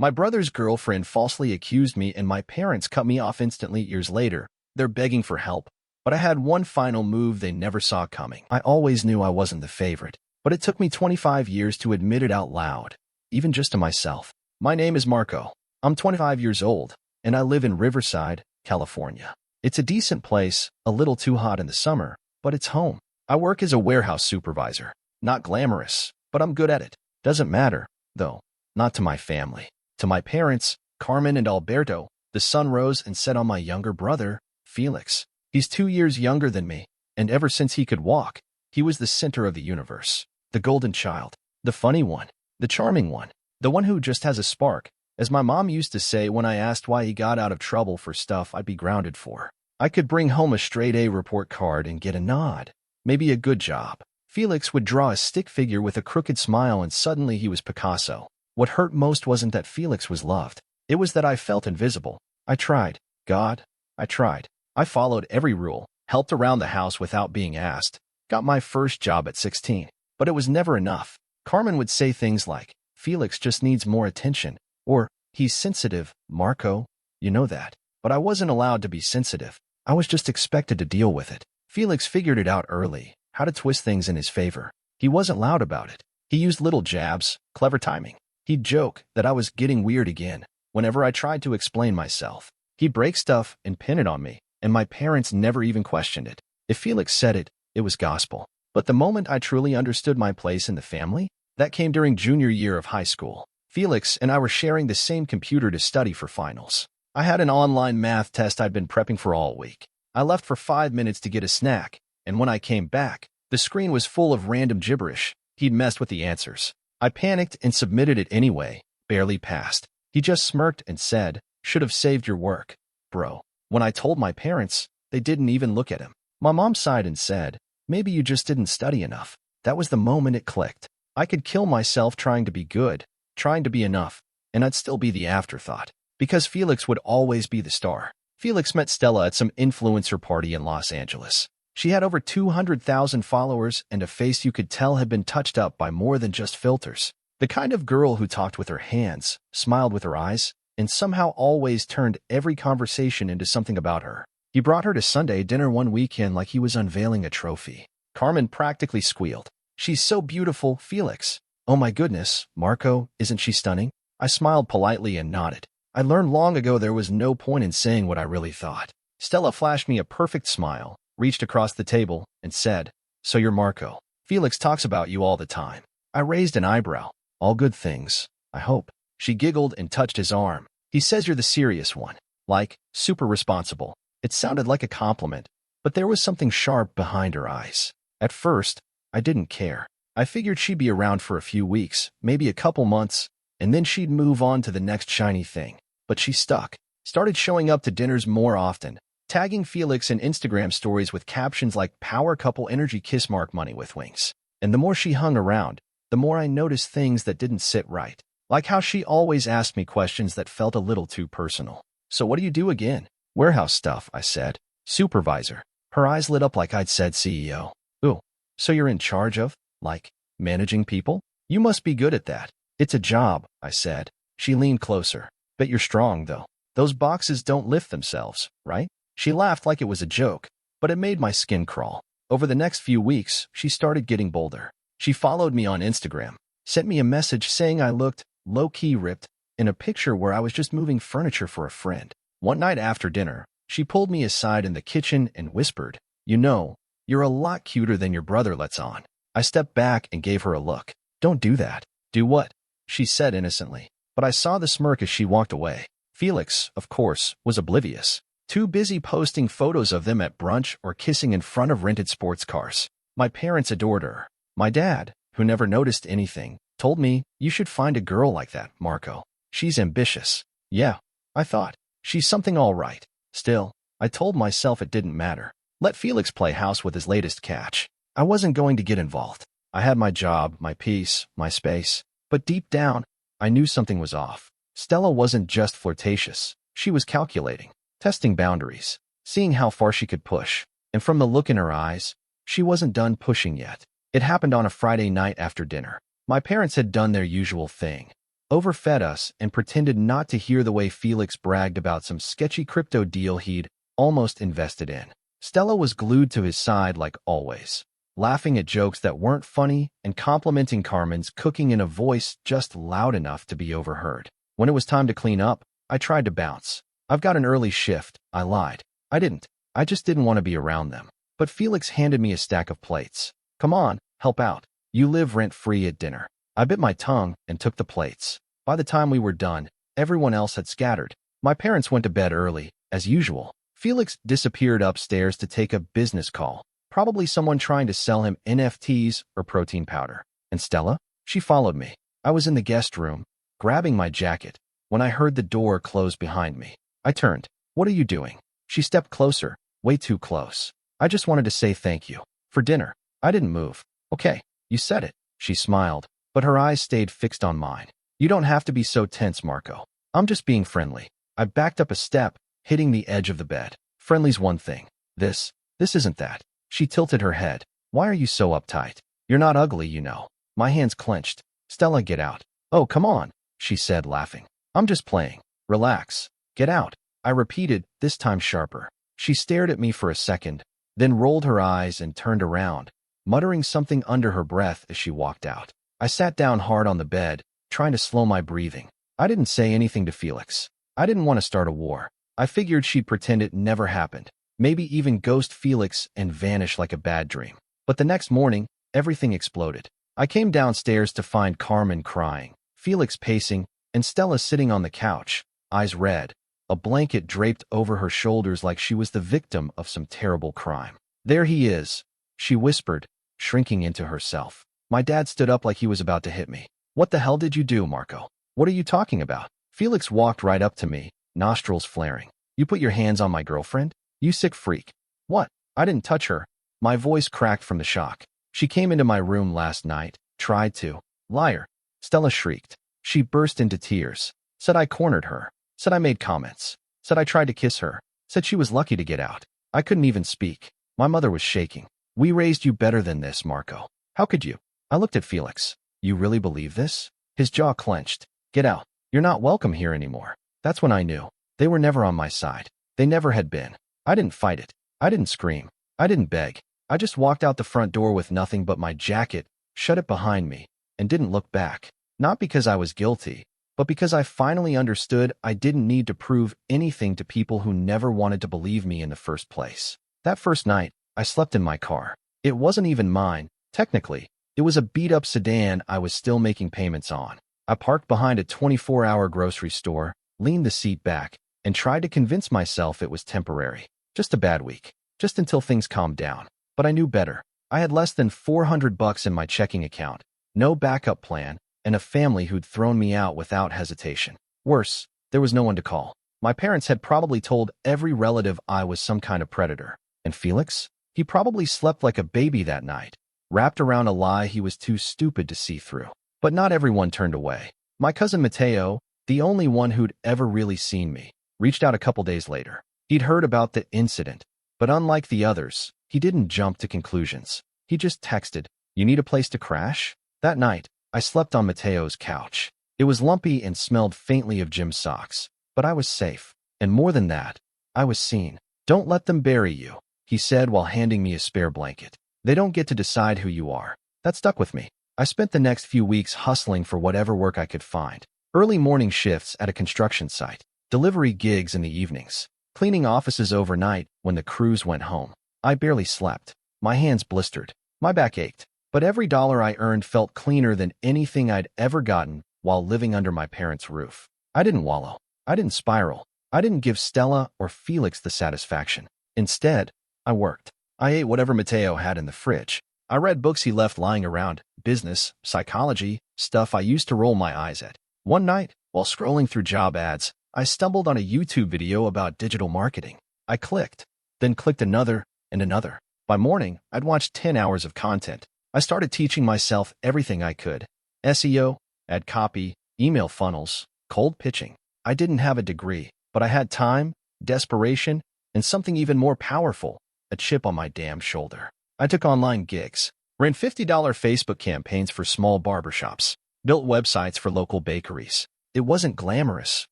My brother's girlfriend falsely accused me and my parents cut me off instantly years later. They're begging for help. But I had one final move they never saw coming. I always knew I wasn't the favorite, but it took me 25 years to admit it out loud, even just to myself. My name is Marco. I'm 25 years old, and I live in Riverside, California. It's a decent place, a little too hot in the summer, but it's home. I work as a warehouse supervisor. Not glamorous, but I'm good at it. Doesn't matter, though. Not to my family. To my parents, Carmen and Alberto, the sun rose and set on my younger brother, Felix. He's 2 years younger than me, and ever since he could walk, he was the center of the universe. The golden child. The funny one. The charming one. The one who just has a spark, as my mom used to say when I asked why he got out of trouble for stuff I'd be grounded for. I could bring home a straight A report card and get a nod. Maybe a good job. Felix would draw a stick figure with a crooked smile and suddenly he was Picasso. What hurt most wasn't that Felix was loved. It was that I felt invisible. I tried. God, I tried. I followed every rule, helped around the house without being asked, got my first job at 16. But it was never enough. Carmen would say things like, Felix just needs more attention, or, he's sensitive, Marco, you know that. But I wasn't allowed to be sensitive. I was just expected to deal with it. Felix figured it out early, how to twist things in his favor. He wasn't loud about it. He used little jabs, clever timing. He'd joke that I was getting weird again whenever I tried to explain myself. He'd break stuff and pin it on me, and my parents never even questioned it. If Felix said it, it was gospel. But the moment I truly understood my place in the family, that came during junior year of high school. Felix and I were sharing the same computer to study for finals. I had an online math test I'd been prepping for all week. I left for 5 minutes to get a snack, and when I came back, the screen was full of random gibberish. He'd messed with the answers. I panicked and submitted it anyway, barely passed. He just smirked and said, should have saved your work, bro. When I told my parents, they didn't even look at him. My mom sighed and said, maybe you just didn't study enough. That was the moment it clicked. I could kill myself trying to be good, trying to be enough, and I'd still be the afterthought. Because Felix would always be the star. Felix met Stella at some influencer party in Los Angeles. She had over 200,000 followers and a face you could tell had been touched up by more than just filters. The kind of girl who talked with her hands, smiled with her eyes, and somehow always turned every conversation into something about her. He brought her to Sunday dinner one weekend like he was unveiling a trophy. Carmen practically squealed. She's so beautiful, Felix. Oh my goodness, Marco, isn't she stunning? I smiled politely and nodded. I learned long ago there was no point in saying what I really thought. Stella flashed me a perfect smile, reached across the table, and said, so you're Marco. Felix talks about you all the time. I raised an eyebrow. All good things, I hope. She giggled and touched his arm. He says you're the serious one. Like, super responsible. It sounded like a compliment, but there was something sharp behind her eyes. At first, I didn't care. I figured she'd be around for a few weeks, maybe a couple months, and then she'd move on to the next shiny thing. But she stuck. Started showing up to dinners more often, tagging Felix in Instagram stories with captions like power couple energy kiss mark money with wings. And the more she hung around, the more I noticed things that didn't sit right. Like how she always asked me questions that felt a little too personal. So what do you do again? Warehouse stuff, I said. Supervisor. Her eyes lit up like I'd said CEO. Ooh, so you're in charge of, like, managing people? You must be good at that. It's a job, I said. She leaned closer. Bet you're strong, though. Those boxes don't lift themselves, right? She laughed like it was a joke, but it made my skin crawl. Over the next few weeks, she started getting bolder. She followed me on Instagram, sent me a message saying I looked low-key ripped in a picture where I was just moving furniture for a friend. One night after dinner, she pulled me aside in the kitchen and whispered, you know, you're a lot cuter than your brother lets on. I stepped back and gave her a look. Don't do that. Do what? She said innocently, but I saw the smirk as she walked away. Felix, of course, was oblivious. Too busy posting photos of them at brunch or kissing in front of rented sports cars. My parents adored her. My dad, who never noticed anything, told me, you should find a girl like that, Marco. She's ambitious. Yeah, I thought. She's something all right. Still, I told myself it didn't matter. Let Felix play house with his latest catch. I wasn't going to get involved. I had my job, my peace, my space. But deep down, I knew something was off. Stella wasn't just flirtatious. She was calculating, testing boundaries, seeing how far she could push. And from the look in her eyes, she wasn't done pushing yet. It happened on a Friday night after dinner. My parents had done their usual thing. overfed us, and pretended not to hear the way Felix bragged about some sketchy crypto deal he'd almost invested in. Stella was glued to his side like always, laughing at jokes that weren't funny and complimenting Carmen's cooking in a voice just loud enough to be overheard. When it was time to clean up, I tried to bounce. "I've got an early shift," I lied. I didn't. I just didn't want to be around them. But Felix handed me a stack of plates. "Come on, help out. You live rent-free at dinner." I bit my tongue and took the plates. By the time we were done, everyone else had scattered. My parents went to bed early, as usual. Felix disappeared upstairs to take a business call, probably someone trying to sell him NFTs or protein powder. And Stella? She followed me. I was in the guest room, grabbing my jacket, when I heard the door close behind me. I turned. "What are you doing?" She stepped closer, way too close. "I just wanted to say thank you. For dinner." I didn't move. "Okay, you said it." She smiled, but her eyes stayed fixed on mine. "You don't have to be so tense, Marco. I'm just being friendly." I backed up a step, hitting the edge of the bed. "Friendly's one thing. This isn't that." She tilted her head. "Why are you so uptight? You're not ugly, you know." My hands clenched. "Stella, get out." "Oh, come on," she said, laughing. "I'm just playing. Relax. Get out." I repeated, this time sharper. She stared at me for a second, then rolled her eyes and turned around, muttering something under her breath as she walked out. I sat down hard on the bed, trying to slow my breathing. I didn't say anything to Felix. I didn't want to start a war. I figured she'd pretend it never happened, maybe even ghost Felix and vanish like a bad dream. But the next morning, everything exploded. I came downstairs to find Carmen crying, Felix pacing, and Stella sitting on the couch, eyes red, a blanket draped over her shoulders like she was the victim of some terrible crime. "There he is," she whispered, shrinking into herself. My dad stood up like he was about to hit me. "What the hell did you do, Marco? What are you talking about?" Felix walked right up to me, nostrils flaring. "You put your hands on my girlfriend? You sick freak." "What? I didn't touch her." My voice cracked from the shock. "She came into my room last night, tried to." "Liar." Stella shrieked. She burst into tears. Said I cornered her. Said I made comments. Said I tried to kiss her. Said she was lucky to get out. I couldn't even speak. My mother was shaking. "We raised you better than this, Marco. How could you?" I looked at Felix. "You really believe this?" His jaw clenched. "Get out. You're not welcome here anymore." That's when I knew. They were never on my side. They never had been. I didn't fight it. I didn't scream. I didn't beg. I just walked out the front door with nothing but my jacket, shut it behind me, and didn't look back. Not because I was guilty, but because I finally understood I didn't need to prove anything to people who never wanted to believe me in the first place. That first night, I slept in my car. It wasn't even mine, technically. It was a beat-up sedan I was still making payments on. I parked behind a 24-hour grocery store, leaned the seat back, and tried to convince myself it was temporary. Just a bad week. Just until things calmed down. But I knew better. I had less than $400 in my checking account, no backup plan, and a family who'd thrown me out without hesitation. Worse, there was no one to call. My parents had probably told every relative I was some kind of predator. And Felix? He probably slept like a baby that night, wrapped around a lie he was too stupid to see through. But not everyone turned away. My cousin Mateo, the only one who'd ever really seen me, reached out a couple days later. He'd heard about the incident, but unlike the others, he didn't jump to conclusions. He just texted, "You need a place to crash?" That night, I slept on Mateo's couch. It was lumpy and smelled faintly of gym socks, but I was safe. And more than that, I was seen. "Don't let them bury you," he said while handing me a spare blanket. "They don't get to decide who you are." That stuck with me. I spent the next few weeks hustling for whatever work I could find. Early morning shifts at a construction site, delivery gigs in the evenings, cleaning offices overnight when the crews went home. I barely slept. My hands blistered. My back ached. But every dollar I earned felt cleaner than anything I'd ever gotten while living under my parents' roof. I didn't wallow. I didn't spiral. I didn't give Stella or Felix the satisfaction. Instead, I worked. I ate whatever Mateo had in the fridge. I read books he left lying around, business, psychology, stuff I used to roll my eyes at. One night, while scrolling through job ads, I stumbled on a YouTube video about digital marketing. I clicked, then clicked another and another. By morning, I'd watched 10 hours of content. I started teaching myself everything I could. SEO, ad copy, email funnels, cold pitching. I didn't have a degree, but I had time, desperation, and something even more powerful, a chip on my damn shoulder. I took online gigs, ran $50 Facebook campaigns for small barbershops, built websites for local bakeries. It wasn't glamorous,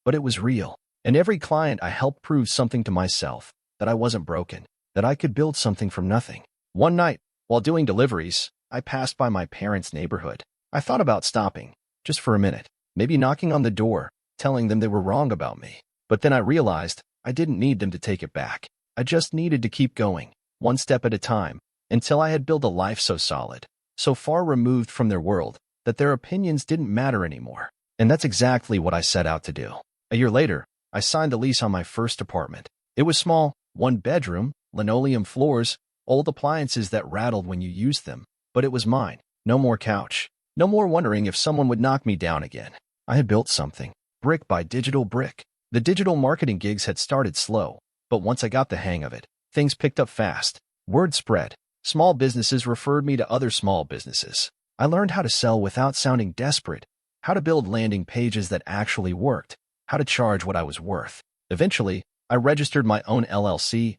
but it was real. And every client I helped proved something to myself, that I wasn't broken, that I could build something from nothing. One night, while doing deliveries, I passed by my parents' neighborhood. I thought about stopping, just for a minute, maybe knocking on the door, telling them they were wrong about me. But then I realized I didn't need them to take it back. I just needed to keep going, one step at a time, until I had built a life so solid, so far removed from their world, that their opinions didn't matter anymore. And that's exactly what I set out to do. A year later, I signed the lease on my first apartment. It was small, one bedroom, linoleum floors, old appliances that rattled when you used them, but it was mine. No more couch. No more wondering if someone would knock me down again. I had built something, brick by digital brick. The digital marketing gigs had started slow, but once I got the hang of it, things picked up fast. Word spread. Small businesses referred me to other small businesses. I learned how to sell without sounding desperate, how to build landing pages that actually worked, how to charge what I was worth. Eventually, I registered my own LLC,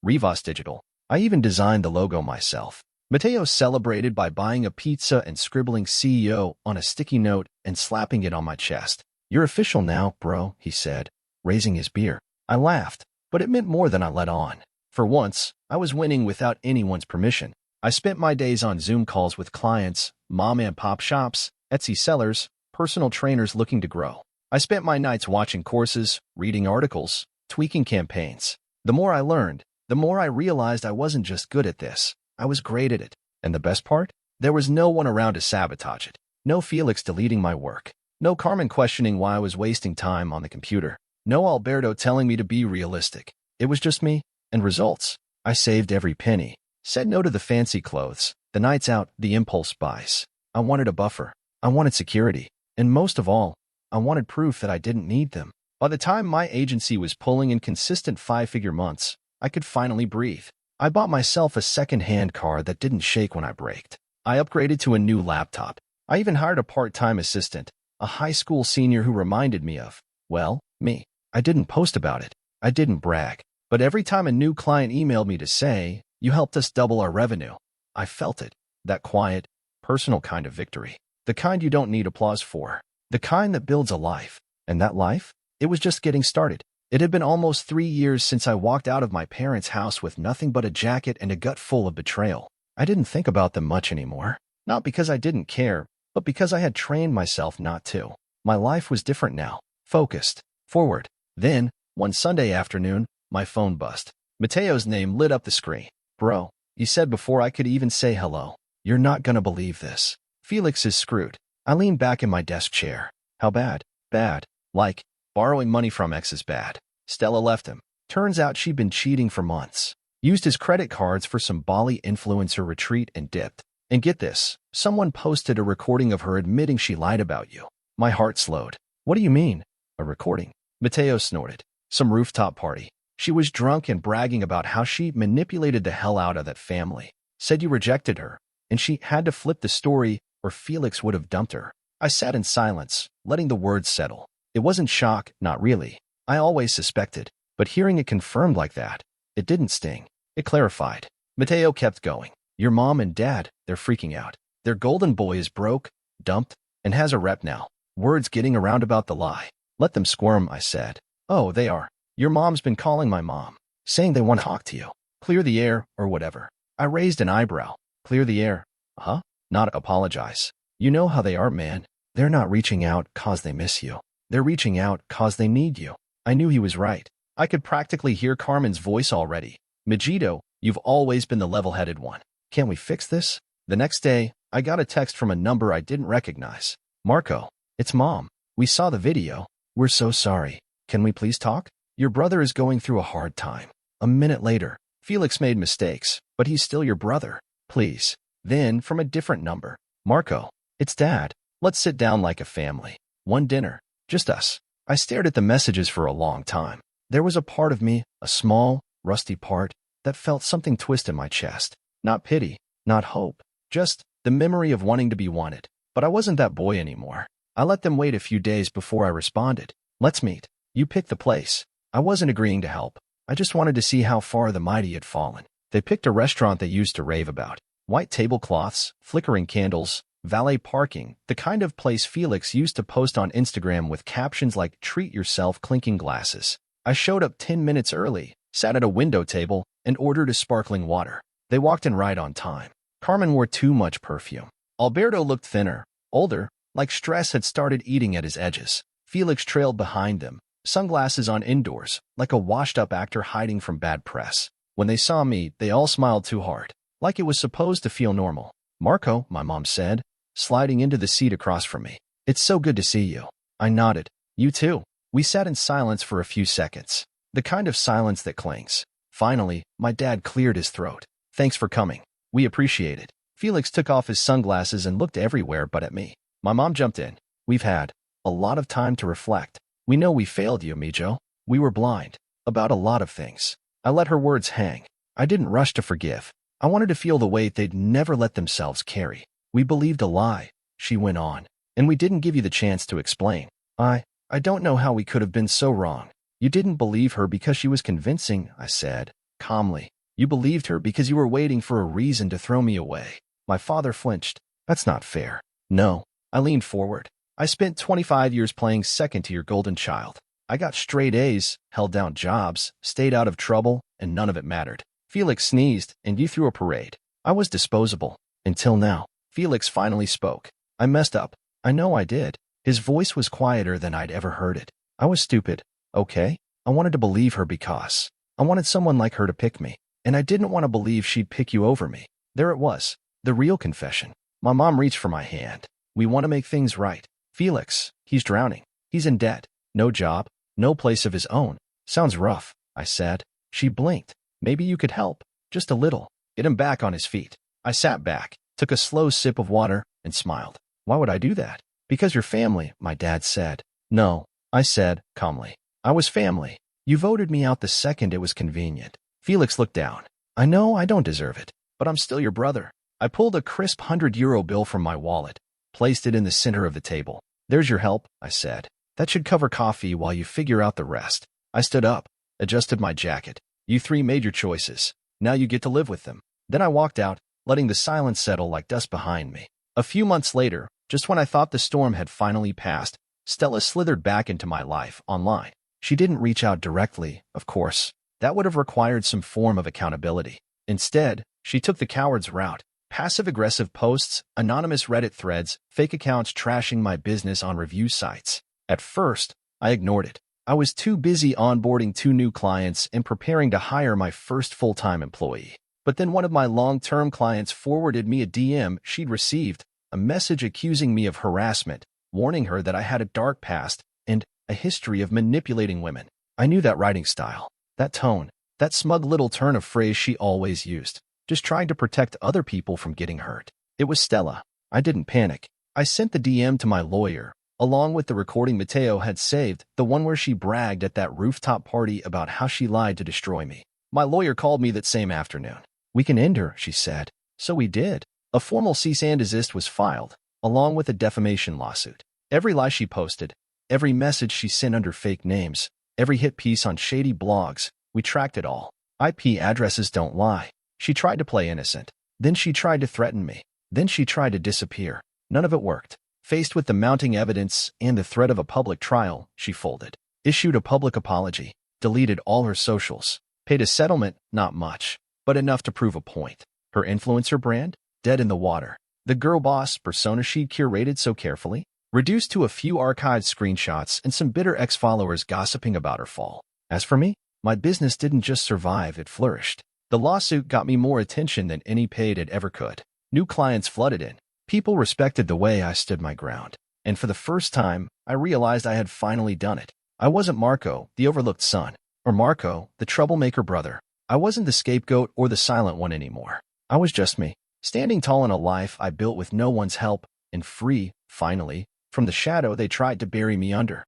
Rivas Digital. I even designed the logo myself. Mateo celebrated by buying a pizza and scribbling CEO on a sticky note and slapping it on my chest. "You're official now, bro," he said, raising his beer. I laughed, but it meant more than I let on. For once, I was winning without anyone's permission. I spent my days on Zoom calls with clients, mom and pop shops, Etsy sellers, personal trainers looking to grow. I spent my nights watching courses, reading articles, tweaking campaigns. The more I learned, the more I realized I wasn't just good at this. I was great at it. And the best part? There was no one around to sabotage it. No Felix deleting my work. No Carmen questioning why I was wasting time on the computer. No Alberto telling me to be realistic. It was just me and results. I saved every penny. Said no to the fancy clothes, the nights out, the impulse buys. I wanted a buffer. I wanted security. And most of all, I wanted proof that I didn't need them. By the time my agency was pulling in consistent 5-figure months, I could finally breathe. I bought myself a second-hand car that didn't shake when I braked. I upgraded to a new laptop. I even hired a part-time assistant, a high school senior who reminded me of, well, me. I didn't post about it. I didn't brag. But every time a new client emailed me to say, "You helped us double our revenue," I felt it. That quiet, personal kind of victory. The kind you don't need applause for. The kind that builds a life. And that life? It was just getting started. It had been almost 3 years since I walked out of my parents' house with nothing but a jacket and a gut full of betrayal. I didn't think about them much anymore. Not because I didn't care, but because I had trained myself not to. My life was different now. Focused. Forward. Then, one Sunday afternoon, my phone buzzed. Mateo's name lit up the screen. "Bro," he said before I could even say hello. "You're not gonna believe this. Felix is screwed." I leaned back in my desk chair. "How bad?" "Bad. Like, borrowing money from ex is bad. Stella left him. Turns out she'd been cheating for months. Used his credit cards for some Bali influencer retreat and dipped. And get this, someone posted a recording of her admitting she lied about you." My heart slowed. "What do you mean? A recording?" Mateo snorted. "Some rooftop party. She was drunk and bragging about how she manipulated the hell out of that family. Said you rejected her, and she had to flip the story or Felix would have dumped her." I sat in silence, letting the words settle. It wasn't shock, not really. I always suspected, but hearing it confirmed like that, it didn't sting. It clarified. Mateo kept going. "Your mom and dad, they're freaking out. Their golden boy is broke, dumped, and has a rep now. Words getting around about the lie." "Let them squirm," I said. "Oh, they are. Your mom's been calling my mom, saying they want to talk to you. Clear the air, or whatever." I raised an eyebrow. "Clear the air? Huh?" "Not apologize. You know how they are, man. They're not reaching out 'cause they miss you. They're reaching out 'cause they need you." I knew he was right. I could practically hear Carmen's voice already. "Majito, you've always been the level-headed one. Can't we fix this?" The next day, I got a text from a number I didn't recognize. "Marco, it's Mom. We saw the video. We're so sorry. Can we please talk? Your brother is going through a hard time." A minute later, "Felix made mistakes, but he's still your brother. Please." Then, from a different number, "Marco, it's Dad. Let's sit down like a family. One dinner. Just us." I stared at the messages for a long time. There was a part of me, a small, rusty part, that felt something twist in my chest. Not pity, not hope, just the memory of wanting to be wanted. But I wasn't that boy anymore. I let them wait a few days before I responded. "Let's meet. You pick the place." I wasn't agreeing to help. I just wanted to see how far the mighty had fallen. They picked a restaurant they used to rave about. White tablecloths, flickering candles, valet parking, the kind of place Felix used to post on Instagram with captions like "treat yourself," clinking glasses. I showed up 10 minutes early, sat at a window table, and ordered a sparkling water. They walked in right on time. Carmen wore too much perfume. Alberto looked thinner, older, like stress had started eating at his edges. Felix trailed behind them, sunglasses on indoors, like a washed-up actor hiding from bad press. When they saw me, they all smiled too hard, like it was supposed to feel normal. "Marco," my mom said, sliding into the seat across from me. "It's so good to see you." I nodded. "You too." We sat in silence for a few seconds, the kind of silence that clings. Finally, my dad cleared his throat. "Thanks for coming. We appreciate it." Felix took off his sunglasses and looked everywhere but at me. My mom jumped in. "We've had a lot of time to reflect. We know we failed you, Mijo. We were blind about a lot of things." I let her words hang. I didn't rush to forgive. I wanted to feel the weight they'd never let themselves carry. "We believed a lie," she went on, "and we didn't give you the chance to explain. I don't know how we could have been so wrong." "You didn't believe her because she was convincing," I said, calmly. "You believed her because you were waiting for a reason to throw me away." My father flinched. "That's not fair." "No." I leaned forward. "I spent 25 years playing second to your golden child. I got straight A's, held down jobs, stayed out of trouble, and none of it mattered. Felix sneezed, and you threw a parade. I was disposable. Until now." Felix finally spoke. "I messed up. I know I did." His voice was quieter than I'd ever heard it. "I was stupid. Okay? I wanted to believe her because I wanted someone like her to pick me. And I didn't want to believe she'd pick you over me." There it was. The real confession. My mom reached for my hand. "We want to make things right. Felix, he's drowning. He's in debt. No job. No place of his own." "Sounds rough," I said. She blinked. "Maybe you could help. Just a little. Get him back on his feet." I sat back, took a slow sip of water, and smiled. "Why would I do that?" "Because you're family," my dad said. "No," I said, calmly. "I was family. You voted me out the second it was convenient." Felix looked down. "I know I don't deserve it, but I'm still your brother." I pulled a crisp €100 bill from my wallet, placed it in the center of the table. "There's your help," I said. "That should cover coffee while you figure out the rest." I stood up, adjusted my jacket. "You three made your choices. Now you get to live with them." Then I walked out, letting the silence settle like dust behind me. A few months later, just when I thought the storm had finally passed, Stella slithered back into my life online. She didn't reach out directly, of course. That would have required some form of accountability. Instead, she took the coward's route. Passive-aggressive posts, anonymous Reddit threads, fake accounts trashing my business on review sites. At first, I ignored it. I was too busy onboarding 2 new clients and preparing to hire my first full-time employee. But then one of my long-term clients forwarded me a DM she'd received, a message accusing me of harassment, warning her that I had a dark past and a history of manipulating women. I knew that writing style, that tone, that smug little turn of phrase she always used, just trying to protect other people from getting hurt. It was Stella. I didn't panic. I sent the DM to my lawyer, along with the recording Mateo had saved, the one where she bragged at that rooftop party about how she lied to destroy me. My lawyer called me that same afternoon. "We can end her," she said. So we did. A formal cease and desist was filed, along with a defamation lawsuit. Every lie she posted, every message she sent under fake names, every hit piece on shady blogs, we tracked it all. IP addresses don't lie. She tried to play innocent. Then she tried to threaten me. Then she tried to disappear. None of it worked. Faced with the mounting evidence and the threat of a public trial, she folded. Issued a public apology. Deleted all her socials. Paid a settlement, not much, but enough to prove a point. Her influencer brand? Dead in the water. The girl boss persona she'd curated so carefully? Reduced to a few archived screenshots and some bitter ex-followers gossiping about her fall. As for me, my business didn't just survive, it flourished. The lawsuit got me more attention than any paid ad ever could. New clients flooded in. People respected the way I stood my ground. And for the first time, I realized I had finally done it. I wasn't Marco, the overlooked son, or Marco, the troublemaker brother. I wasn't the scapegoat or the silent one anymore. I was just me, standing tall in a life I built with no one's help, and free, finally, from the shadow they tried to bury me under.